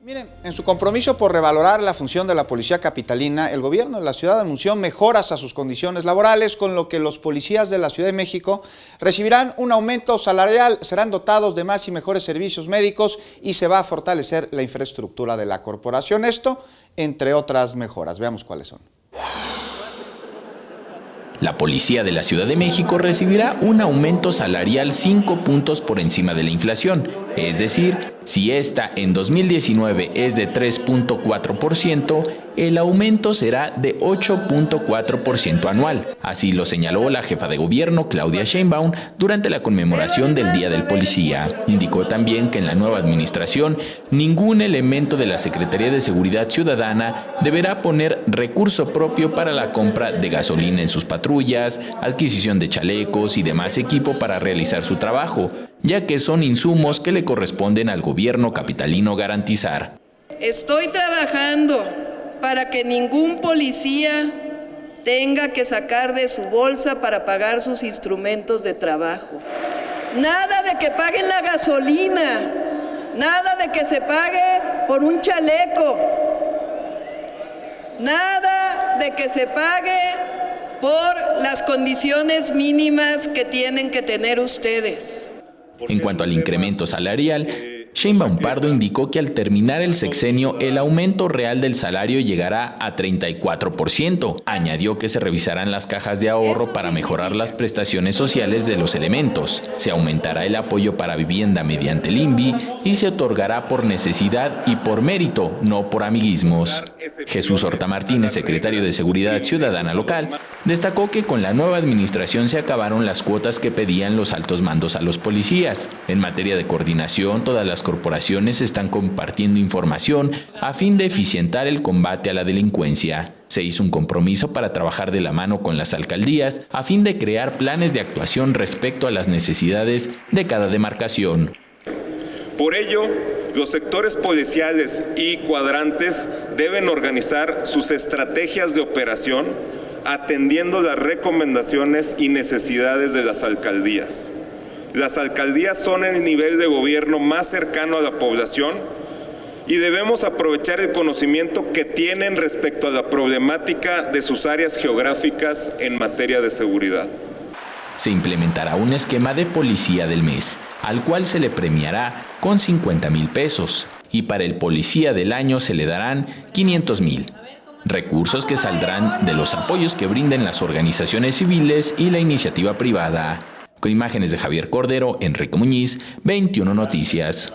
Miren, en su compromiso por revalorar la función de la policía capitalina, el gobierno de la ciudad anunció mejoras a sus condiciones laborales, con lo que los policías de la Ciudad de México recibirán un aumento salarial, serán dotados de más y mejores servicios médicos y se va a fortalecer la infraestructura de la corporación. Esto, entre otras mejoras. Veamos cuáles son. La policía de la Ciudad de México recibirá un aumento salarial 5 puntos por encima de la inflación, es decir, si esta en 2019 es de 3.4%, el aumento será de 8.4% anual. Así lo señaló la jefa de gobierno, Claudia Sheinbaum, durante la conmemoración del Día del Policía. Indicó también que en la nueva administración, ningún elemento de la Secretaría de Seguridad Ciudadana deberá poner recurso propio para la compra de gasolina en sus patrullas, adquisición de chalecos y demás equipo para realizar su trabajo, ya que son insumos que le corresponden al gobierno capitalino garantizar. Estoy trabajando para que ningún policía tenga que sacar de su bolsa para pagar sus instrumentos de trabajo. Nada de que paguen la gasolina, nada de que se pague por un chaleco, nada de que se pague por las condiciones mínimas que tienen que tener ustedes. En cuanto al incremento salarial, Sheinbaum Pardo indicó que al terminar el sexenio el aumento real del salario llegará a 34%. Añadió que se revisarán las cajas de ahorro para mejorar las prestaciones sociales de los elementos. Se aumentará el apoyo para vivienda mediante el INVI y se otorgará por necesidad y por mérito, no por amiguismos. Jesús Horta Martínez, secretario de Seguridad Ciudadana local, destacó que con la nueva administración se acabaron las cuotas que pedían los altos mandos a los policías. En materia de coordinación, todas las corporaciones están compartiendo información a fin de eficientar el combate a la delincuencia. Se hizo un compromiso para trabajar de la mano con las alcaldías a fin de crear planes de actuación respecto a las necesidades de cada demarcación. Por ello, los sectores policiales y cuadrantes deben organizar sus estrategias de operación atendiendo las recomendaciones y necesidades de las alcaldías. Las alcaldías son el nivel de gobierno más cercano a la población y debemos aprovechar el conocimiento que tienen respecto a la problemática de sus áreas geográficas en materia de seguridad. Se implementará un esquema de policía del mes, al cual se le premiará con 50,000 pesos y para el policía del año se le darán 500,000. Recursos que saldrán de los apoyos que brinden las organizaciones civiles y la iniciativa privada. Con imágenes de Javier Cordero, Enrique Muñiz, 21 Noticias.